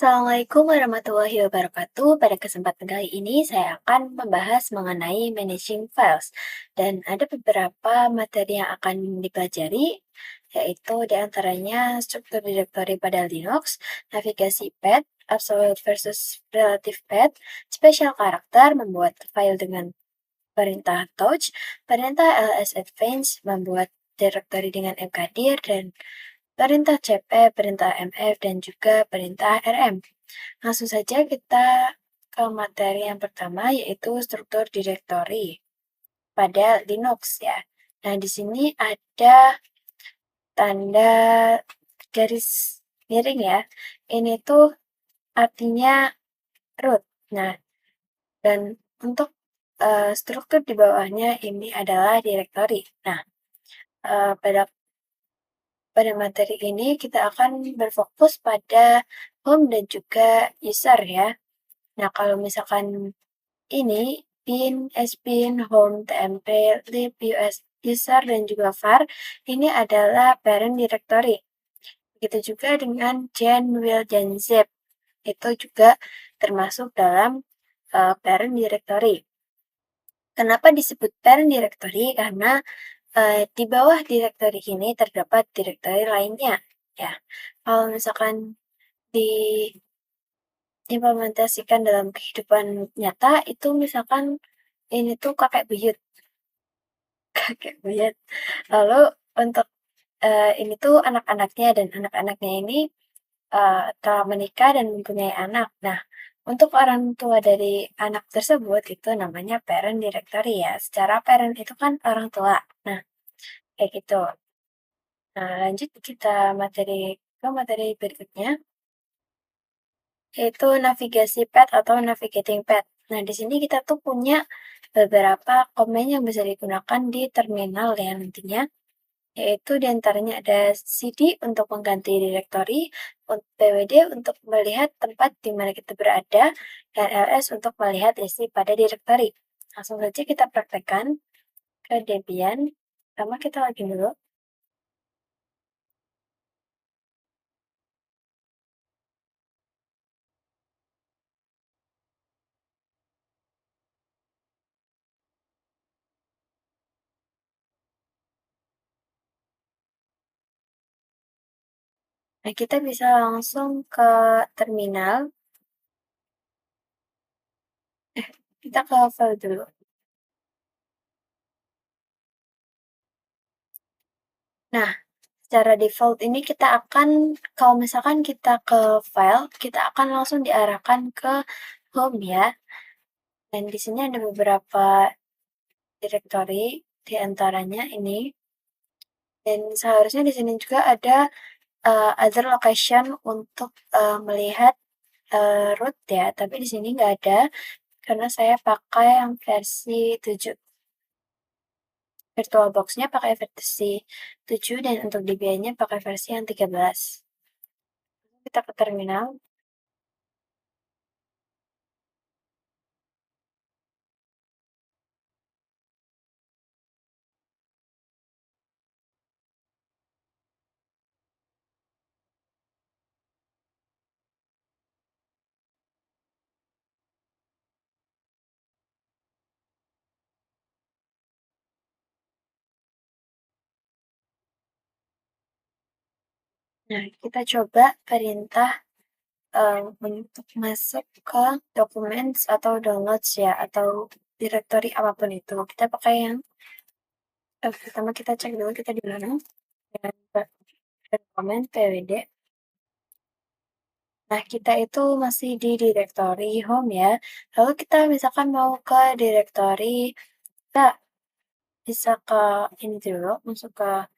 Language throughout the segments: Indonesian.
Assalamualaikum warahmatullahi wabarakatuh. Pada kesempatan kali ini saya akan membahas mengenai managing files dan ada beberapa materi yang akan dipelajari, yaitu diantaranya struktur direktori pada Linux, navigasi path, absolute versus relative path, spesial karakter, membuat file dengan perintah touch, perintah ls advance, membuat direktori dengan mkdir, dan perintah cp, perintah mf, dan juga perintah rm. Langsung saja kita ke materi yang pertama, yaitu struktur direktori pada Linux ya. Nah, di sini ada tanda garis miring ya. Ini tuh artinya root. Nah, dan untuk struktur di bawahnya ini adalah direktori. Nah, pada pada materi ini kita akan berfokus pada home dan juga user ya. Nah, kalau misalkan ini bin, sbin, home, tmp, lib, us, user, dan juga var, ini adalah parent directory. Begitu juga dengan gen, will, dan zip. Itu juga termasuk dalam parent directory. Kenapa disebut parent directory? Karena di bawah direktori ini terdapat direktori lainnya. Ya, kalau misalkan diimplementasikan dalam kehidupan nyata, itu misalkan ini tuh kakek buyut, kakek buyut. Lalu untuk ini tuh anak-anaknya dan anak-anaknya ini telah menikah dan mempunyai anak. Nah, untuk orang tua dari anak tersebut itu namanya parent directory ya. Secara parent itu kan orang tua. Nah, kayak gitu. Nah, lanjut kita ke materi berikutnya, yaitu navigasi pad atau navigating pad. Nah, di sini kita tuh punya beberapa komen yang bisa digunakan di terminal ya nantinya, yaitu diantaranya ada cd untuk mengganti direktori, pwd untuk melihat tempat di mana kita berada, dan ls untuk melihat isi pada direktori. Langsung saja kita praktekkan ke Debian. Pertama kita login dulu. Nah, kita bisa langsung ke terminal. Kita ke file dulu. Nah, secara default ini kita akan, kalau misalkan kita ke file, kita akan langsung diarahkan ke home ya. Dan di sini ada beberapa directory, di antaranya ini. Dan seharusnya di sini juga ada other location untuk melihat root ya. Tapi di sini nggak ada, karena saya pakai yang versi 7. VirtualBox-nya pakai versi 7 dan untuk Debian-nya pakai versi yang 13. Kita ke terminal. Nah, kita coba perintah untuk masuk ke documents atau downloads ya, atau directory apapun itu. Kita pakai yang pertama kita cek dulu kita di mana. Dengan dokumen pwd. Nah, kita itu masih di directory home ya. Lalu kita misalkan mau ke directory, kita bisa ke ini dulu, masuk ke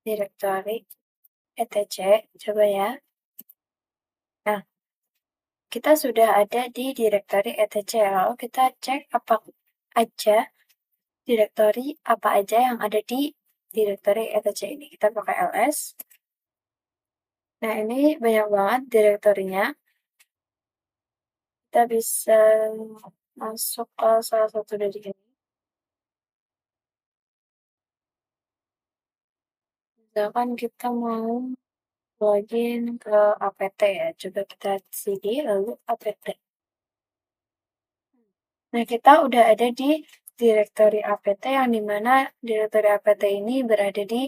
directory etc. Coba ya. Nah, kita sudah ada di directory etc. Lalu kita cek apa aja directory apa aja yang ada di directory etc ini. Kita pakai ls. Nah, ini banyak banget direktorinya. Kita bisa masuk ke salah satu dari ini. Misalkan kita mau login ke apt ya, coba kita cd lalu apt. Nah, kita udah ada di direktori apt yang dimana direktori apt ini berada di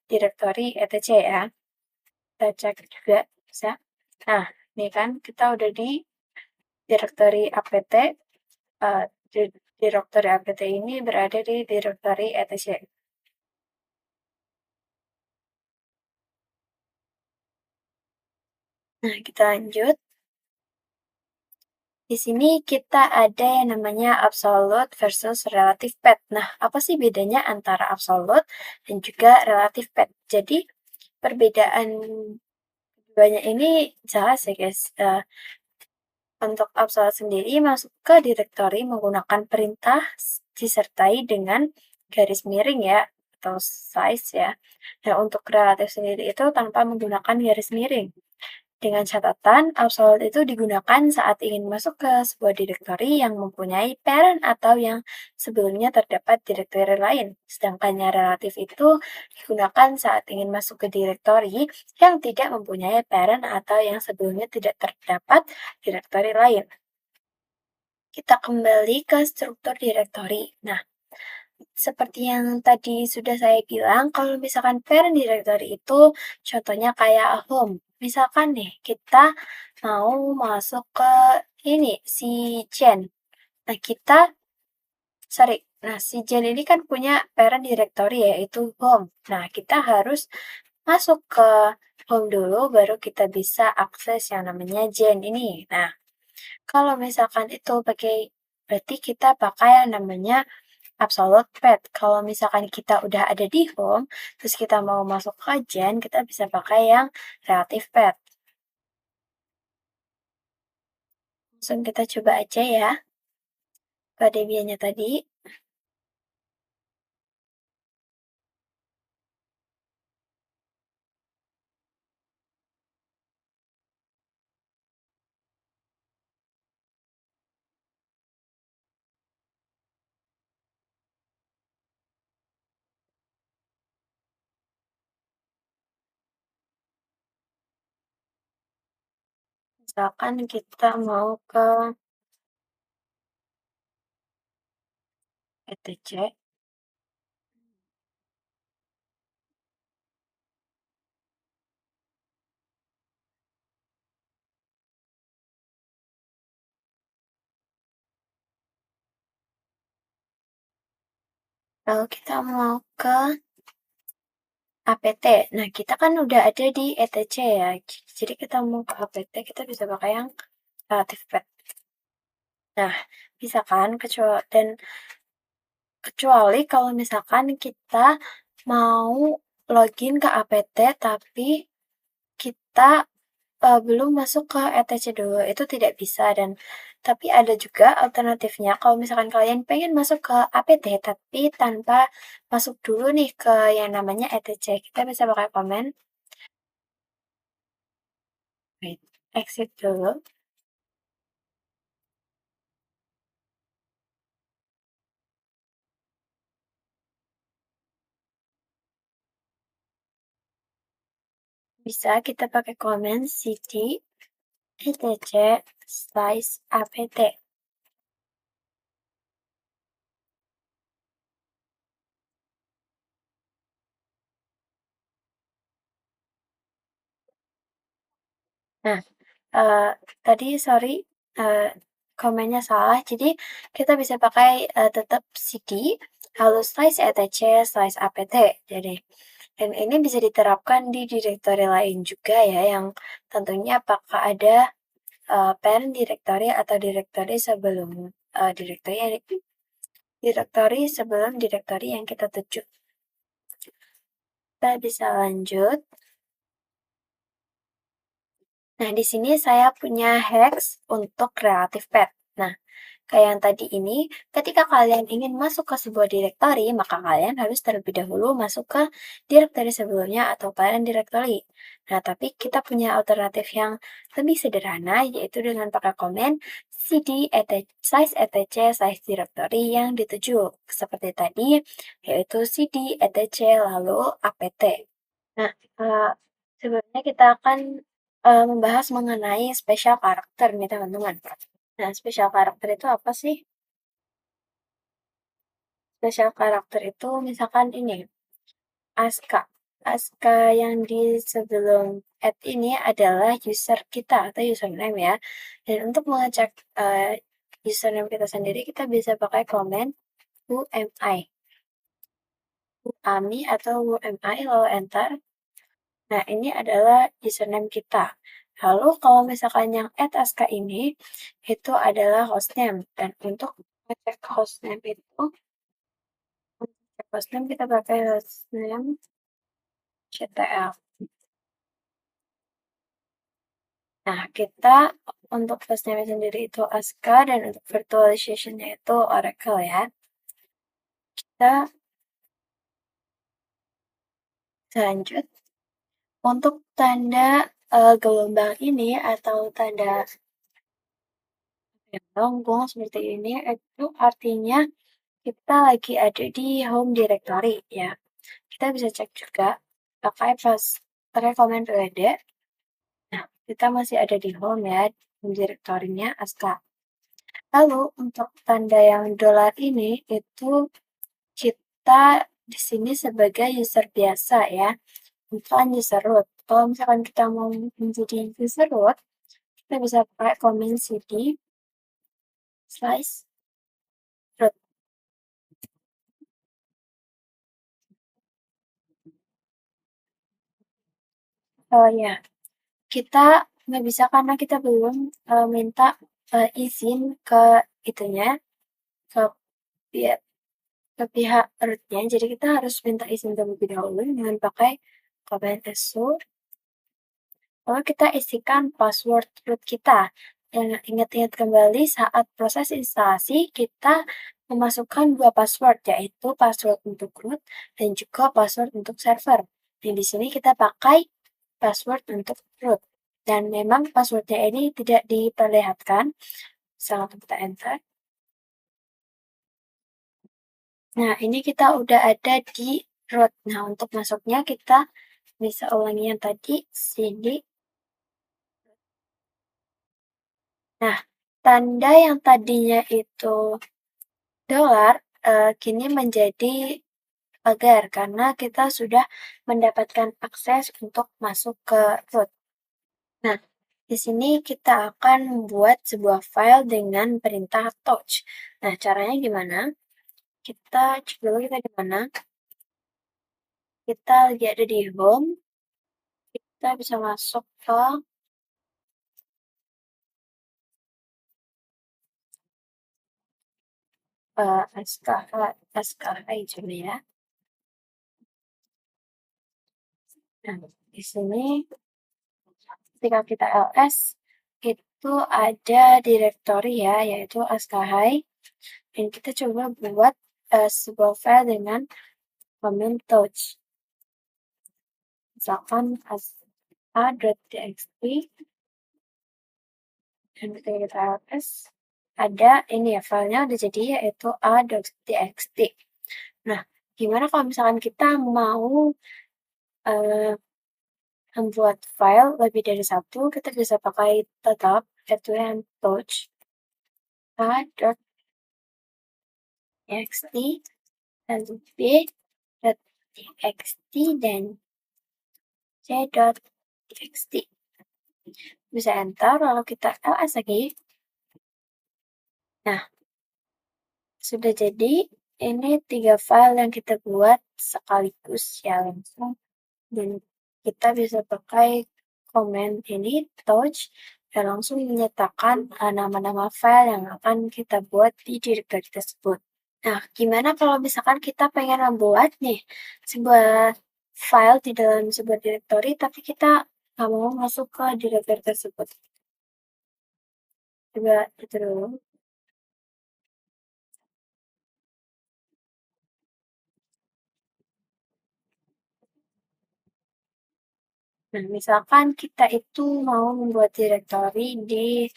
direktori etc ya. Kita cek juga bisa. Nah, ini kan kita udah di direktori apt, direktori apt ini berada di direktori etc. Nah, kita lanjut. Di sini kita ada yang namanya absolute versus relative path. Nah, apa sih bedanya antara absolute dan juga relative path? Jadi, perbedaan keduanya ini jelas ya guys. Untuk absolute sendiri masuk ke directory menggunakan perintah disertai dengan garis miring ya, atau size ya. Nah, untuk relative sendiri itu tanpa menggunakan garis miring. Dengan catatan, absolute itu digunakan saat ingin masuk ke sebuah direktori yang mempunyai parent atau yang sebelumnya terdapat direktori lain. Sedangkan yang relatif itu digunakan saat ingin masuk ke direktori yang tidak mempunyai parent atau yang sebelumnya tidak terdapat direktori lain. Kita kembali ke struktur direktori. Nah, seperti yang tadi sudah saya bilang, kalau misalkan parent directory itu contohnya kayak home. Misalkan nih, kita mau masuk ke ini, si Jen. Nah, si Jen ini kan punya parent directory yaitu home. Nah, kita harus masuk ke home dulu, baru kita bisa akses yang namanya Jen ini. Nah, kalau misalkan itu berarti kita pakai yang namanya absolute path. Kalau misalkan kita udah ada di home, terus kita mau masuk ke gen, kita bisa pakai yang relative path. Langsung kita coba aja ya, pada bianya tadi. Misalkan kita mau ke etc. Lalu kita mau ke apt. Nah, kita kan udah ada di etc ya. Jadi kita mau ke apt, kita bisa pakai yang relative path. Nah, bisa kan kecuali kalau misalkan kita mau login ke apt tapi kita belum masuk ke etc dulu, itu tidak bisa tapi ada juga alternatifnya kalau misalkan kalian pengen masuk ke apt tapi tanpa masuk dulu nih ke yang namanya etc, kita bisa pakai komen, wait, exit dulu. Bisa kita pakai komen cd etc slice apt. Nah, Eee, tadi sorry, eee, komennya salah. Jadi kita bisa pakai, tetap cd, lalu slice etc, slice apt. Jadi dan ini bisa diterapkan di direktori lain juga ya, yang tentunya apakah ada, parent directory atau direktori sebelum direktori yang kita tuju. Kita bisa lanjut. Nah, di sini saya punya hacks untuk relative path. Nah, kayak yang tadi ini, ketika kalian ingin masuk ke sebuah direktori, maka kalian harus terlebih dahulu masuk ke direktori sebelumnya atau parent directory. Nah, tapi kita punya alternatif yang lebih sederhana, yaitu dengan pakai komen cd size etc size directory yang dituju. Seperti tadi, yaitu cd etc lalu apt. Nah, Sebelumnya kita akan membahas mengenai special karakter nih teman-teman. Nah, special karakter itu apa sih? Special karakter itu misalkan ini, Aska. Aska yang di sebelum add ini adalah user kita atau username ya. Dan untuk mengecek username kita sendiri, kita bisa pakai komen who am I, who Ami atau who am I, lalu enter. Nah, ini adalah username kita. Lalu kalau misalkan yang @aska ini, itu adalah hostname. Dan untuk ngecek hostname itu, untuk cek hostname kita pakai hostname ctl. Nah, kita untuk hostname sendiri itu Aska dan untuk virtualization-nya itu Oracle ya. Kita lanjut. Untuk tanda gelombang ini atau tanda yang melengkung seperti ini, itu artinya kita lagi ada di home directory ya. Kita bisa cek juga pakai komen periode. Nah, kita masih ada di home ya, home directory-nya Aska. Lalu untuk tanda yang dolar ini itu kita di sini sebagai user biasa ya, bukan user root. Kalau misalkan kita mau menjadi user root, kita bisa pakai komen cd slice root. Oh ya, kita nggak bisa karena kita belum minta izin ke itunya, ke pihak ke pihak root-nya. Jadi kita harus minta izin terlebih dahulu dengan pakai komen su. Lalu kita isikan password root kita. Dan ingat-ingat kembali saat proses instalasi kita memasukkan dua password, yaitu password untuk root dan juga password untuk server. Dan di sini kita pakai password untuk root. Dan memang passwordnya ini tidak diperlihatkan. Misalnya kita enter. Nah, ini kita udah ada di root. Nah, untuk masuknya kita bisa ulangi yang tadi, cd. Nah, tanda yang tadinya itu dolar, kini menjadi pagar karena kita sudah mendapatkan akses untuk masuk ke root. Nah, di sini kita akan membuat sebuah file dengan perintah touch. Nah, caranya gimana? Kita cek dulu kita di mana. Kita lagi ada di home. Kita bisa masuk ke SKI coba ya. Nah, di sini ketika kita ls itu ada direktori ya, yaitu askahai. Dan kita coba buat sebuah file dengan command touch. Misalkan a.txt dan ketika kita ls ada ini ya filenya udah jadi yaitu a.txt. Nah, gimana kalau misalkan kita mau uh, membuat file lebih dari satu, kita bisa pakai tetap yaitu yang touch a.txt dan b.txt dan c.txt. Bisa enter, lalu kita ls lagi. Nah, sudah jadi. Ini 3 file yang kita buat sekaligus ya langsung. Dan kita bisa pakai command ini, touch, dan langsung menyatakan nama-nama file yang akan kita buat di directory tersebut. Nah, gimana kalau misalkan kita pengen membuat nih sebuah file di dalam sebuah directory, tapi kita nggak mau masuk ke directory tersebut. Coba itu dulu. Nah, misalkan kita itu mau membuat directory di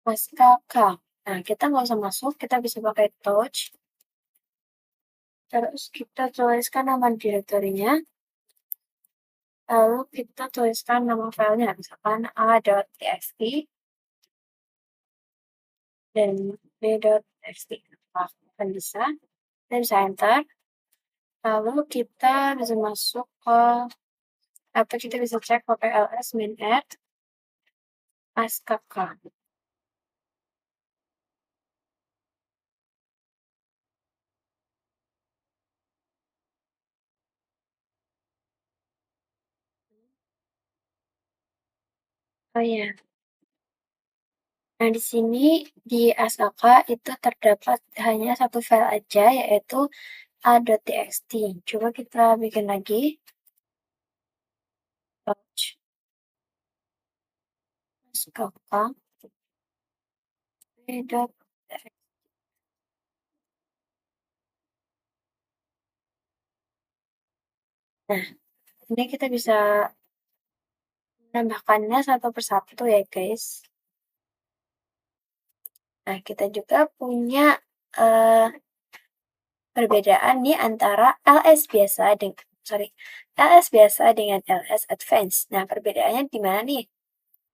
Aska K. Nah, kita nggak usah masuk, kita bisa pakai touch. Terus kita tuliskan nama direktorinya, lalu kita tuliskan nama filenya, misalkan a.txt dan b.txt. Akan bisa, dan bisa enter. Lalu kita bisa masuk ke, atau kita bisa cek pakai ls min add askk. Oh ya, nah di sini di askk itu terdapat hanya satu file aja, yaitu a.txt. Coba kita bikin lagi. Launch askk b.txt. Nah, ini kita bisa menambahkannya satu persatu ya guys. Nah, kita juga punya eh, perbedaan nih antara LS biasa dengan LS Advance. Nah, perbedaannya di mana nih?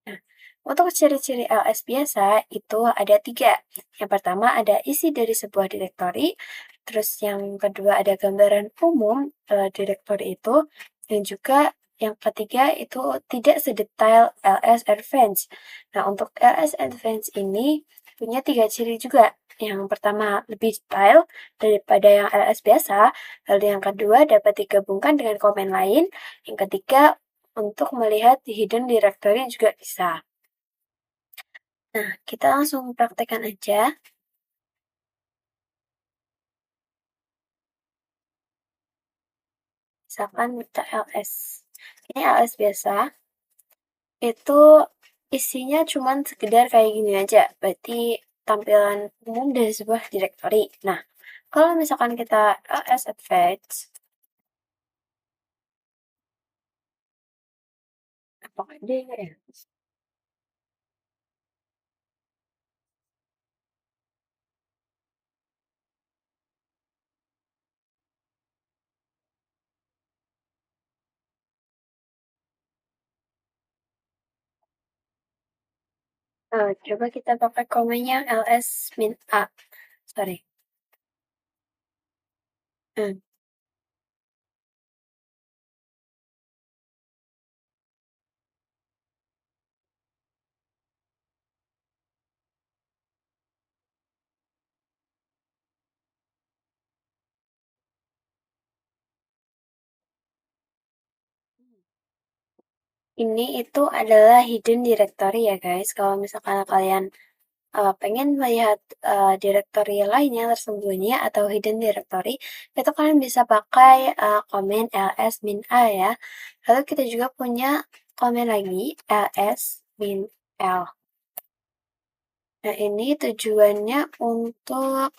Nah, untuk ciri-ciri LS biasa itu ada tiga. Yang pertama ada isi dari sebuah direktori, terus yang kedua ada gambaran umum direktori itu, dan juga yang ketiga itu tidak sedetail LS Advance. Nah, untuk LS Advance ini punya tiga ciri juga. Yang pertama lebih detail daripada yang LS biasa, lalu yang kedua dapat digabungkan dengan komen lain, yang ketiga untuk melihat di hidden directory juga bisa. Nah, kita langsung praktekkan aja. Misalkan kita ls. Ini ls biasa. Itu isinya cuman sekedar kayak gini aja. Berarti tampilan umum dari sebuah directory. Nah, kalau misalkan kita ls advanced, apakah dia ya? Coba kita pakai komennya ls min a. Sorry. Hmm. Ini itu adalah hidden directory ya guys. Kalau misalkan kalian pengen melihat directory lain yang tersembunyi atau hidden directory, itu kalian bisa pakai komen ls min a ya. Lalu kita juga punya komen lagi ls min l. Nah, ini tujuannya untuk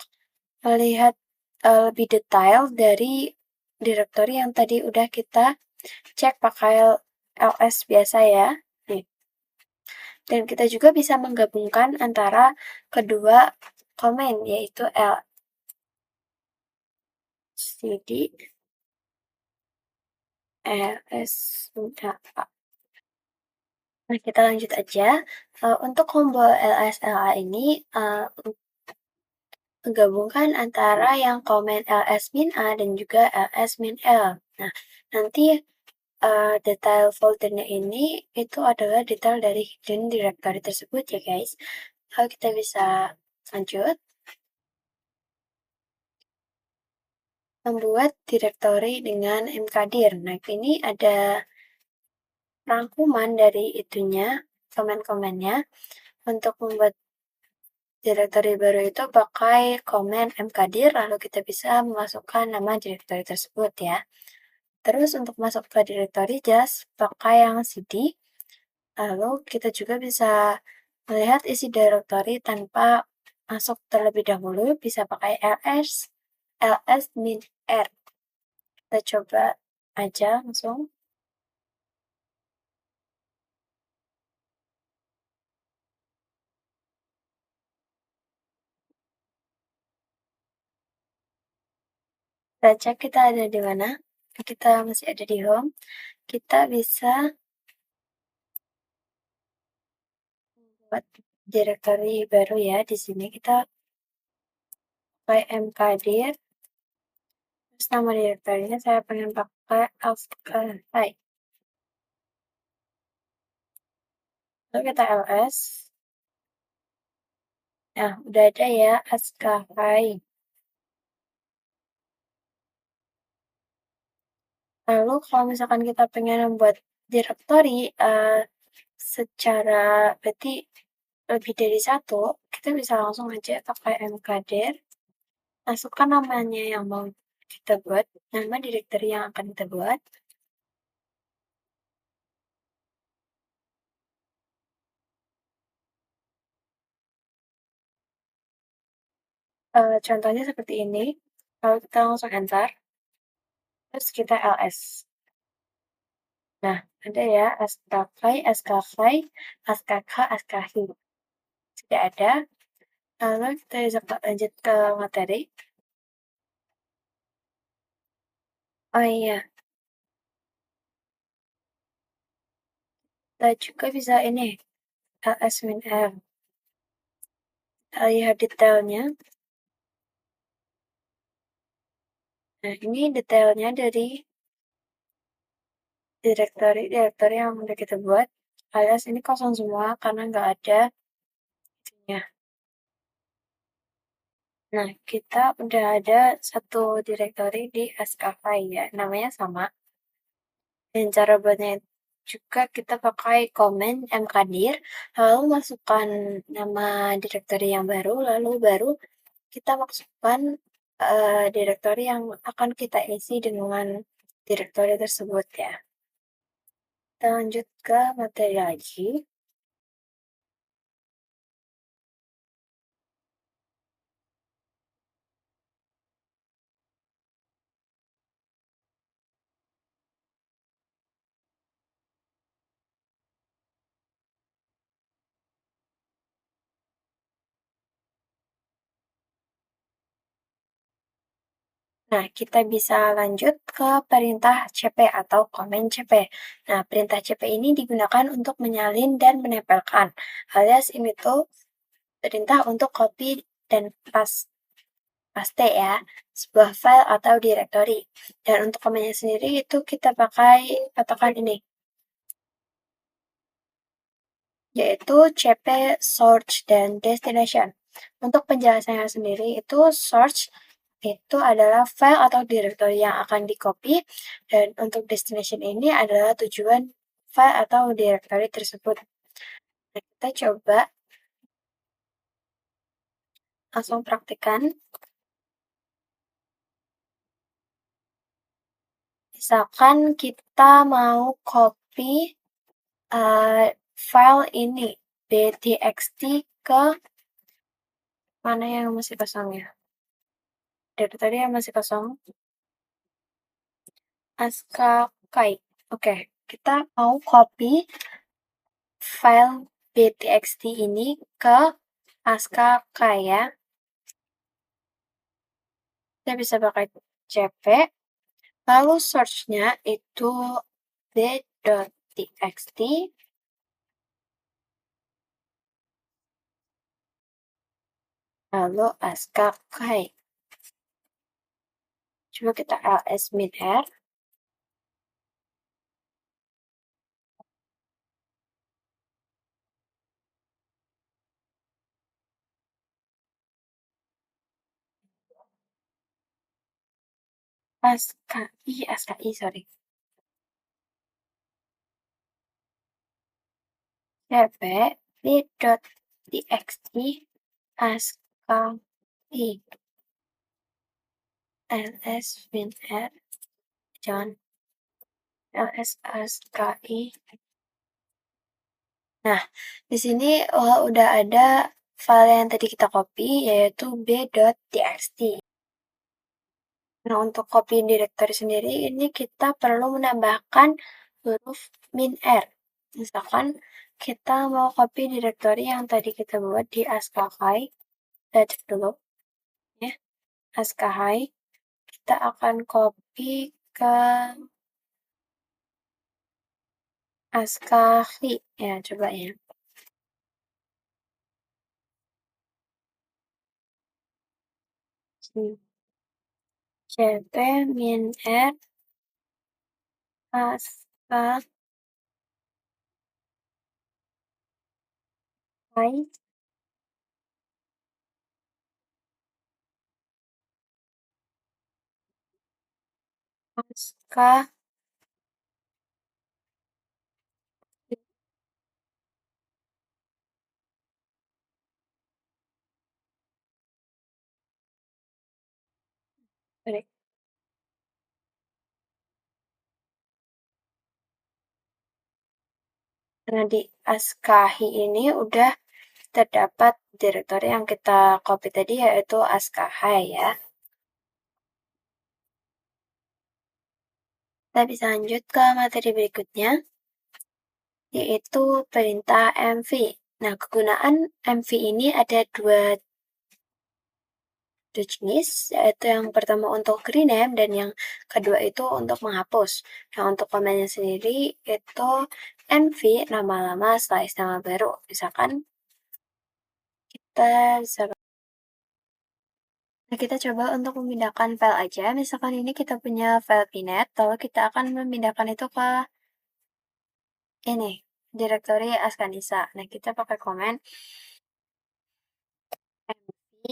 melihat lebih detail dari directory yang tadi udah kita cek pakai ls biasa ya. Nih. Dan kita juga bisa menggabungkan antara kedua komen, yaitu LCD, LS. Nah, kita lanjut aja. Untuk combo LSLA ini menggabungkan antara yang komen ls min a dan juga ls min l. Nah, nanti detail foldernya ini itu adalah detail dari hidden directory tersebut ya guys. Lalu kita bisa lanjut membuat directory dengan mkdir. Nah, ini ada rangkuman dari itunya, komen-komennya. Untuk membuat directory baru itu pakai komen mkdir, lalu kita bisa memasukkan nama directory tersebut ya. Terus untuk masuk ke directory, just pakai yang cd. Lalu kita juga bisa melihat isi directory tanpa masuk terlebih dahulu, bisa pakai ls min r. Kita coba aja langsung. Kita cek kita ada di mana, kita masih ada di home, kita bisa buat directory baru ya. Di sini kita pakai mkdir, terus nama directory-nya saya pengen pakai ASCII. Lalu kita ls. Nah, udah ada ya ASCII. Lalu kalau misalkan kita pengen membuat directory secara berarti lebih dari satu, kita bisa langsung aja pakai mkdir, masukkan namanya yang mau kita buat, nama directory yang akan kita buat. Contohnya seperti ini, kalau kita langsung enter, terus kita ls. Nah, ada ya ASCII, ASCII, ASCII, ASCII. Sudah ada. Lalu kita bisa lanjut ke materi. Oh iya, kita juga bisa ini, ls-r. Kita lihat detailnya. Nah, ini detailnya dari direktori yang udah kita buat. Alias ini kosong semua karena nggak ada isinya. Nah, kita udah ada satu direktori di SKFI ya, namanya sama. Dan cara buatnya juga kita pakai komen mkdir, lalu masukkan nama direktori yang baru, lalu baru kita masukkan direktori yang akan kita isi dengan direktori tersebut ya. Kita lanjut ke materi lagi. Nah, kita bisa lanjut ke perintah CP atau komen CP. Nah, perintah CP ini digunakan untuk menyalin dan menempelkan. Alias ini tuh perintah untuk copy dan paste ya, sebuah file atau directory. Dan untuk komennya sendiri itu kita pakai patokan ini, yaitu CP, source, dan destination. Untuk penjelasannya sendiri itu source itu adalah file atau directory yang akan di-copy, dan untuk destination ini adalah tujuan file atau directory tersebut. Nah, kita coba langsung praktikkan. Misalkan kita mau copy file ini, btxt, ke mana yang masih kosong ya? Directory yang masih kosong, ASCII. Oke, kita mau copy file btxt ini ke ASCII ya. Kita bisa pakai cp, lalu search-nya itu b.txt, lalu ASCII. Coba kita ls-r. ASCII, sorry. cp b.txt ASCII ls-r, jangan ls ASCII. Nah, di sini udah ada file yang tadi kita copy, yaitu b.txt. Nah, untuk copy directory sendiri, ini kita perlu menambahkan huruf -r. Misalkan kita mau copy directory yang tadi kita buat di ASCII, kita cek dulu ya, ASCII. kita akan copy ke Askahi. Ya, coba ya. CP min R Askahi Askahi. Nah, di Askahi ini udah terdapat direktori yang kita copy tadi yaitu Askahai ya. Kita bisa lanjut ke materi berikutnya, yaitu perintah MV. Nah, kegunaan MV ini ada dua jenis, yaitu yang pertama untuk rename dan yang kedua itu untuk menghapus. Nah, untuk komennya sendiri itu MV nama lama slice nama baru. Misalkan kita bisa Nah, kita coba untuk memindahkan file aja. Misalkan ini kita punya file pinet, lalu kita akan memindahkan itu ke ini, direktori Askanisa. Nah, kita pakai komen mv,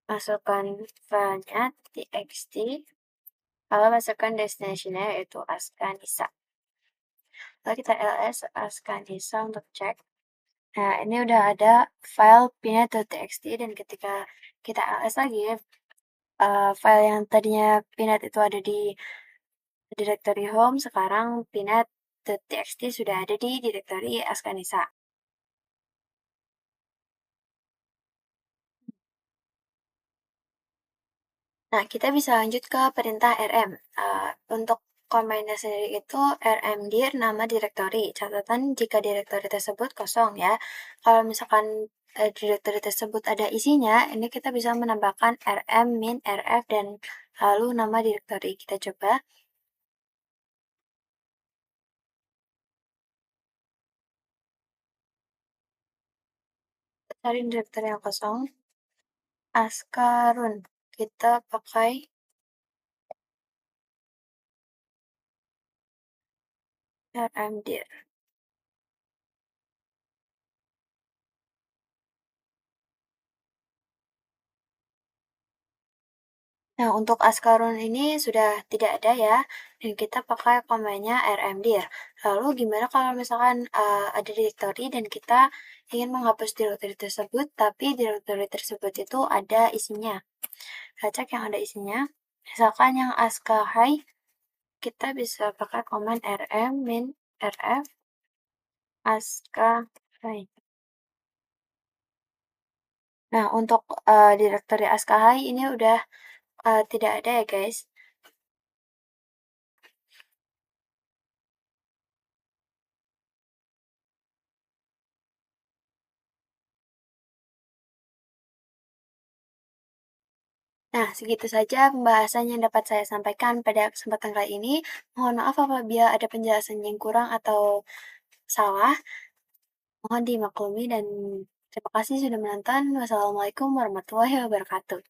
masukkan filenya txt, lalu masukkan destination-nya yaitu Askanisa. Lalu kita ls Askanisa untuk cek. Nah, ini udah ada file pinet.txt dan ketika kita ls lagi, file yang tadinya pinet itu ada di direktori home, sekarang pinet.txt sudah ada di direktori Askanisa. Nah, kita bisa lanjut ke perintah rm. Untuk command-nya sendiri itu rmdir nama direktori. Catatan jika direktori tersebut kosong ya. Kalau misalkan direktori tersebut ada isinya, ini kita bisa menambahkan rm, min, rf, dan lalu nama direktori. Kita coba cari direktori yang kosong. Askarun. Kita pakai rmdir. Nah, untuk Askarun ini sudah tidak ada ya, dan kita pakai komennya rmdir. Lalu gimana kalau misalkan ada direktori dan kita ingin menghapus direktori tersebut, tapi direktori tersebut itu ada isinya. Kita cek yang ada isinya. Misalkan yang askahai, kita bisa pakai komen rm min rf askahai. Nah, untuk direktori askahai ini udah tidak ada ya guys. Nah, segitu saja pembahasan yang dapat saya sampaikan pada kesempatan kali ini. Mohon maaf apabila ada penjelasan yang kurang atau salah. Mohon dimaklumi dan terima kasih sudah menonton. Wassalamualaikum warahmatullahi wabarakatuh.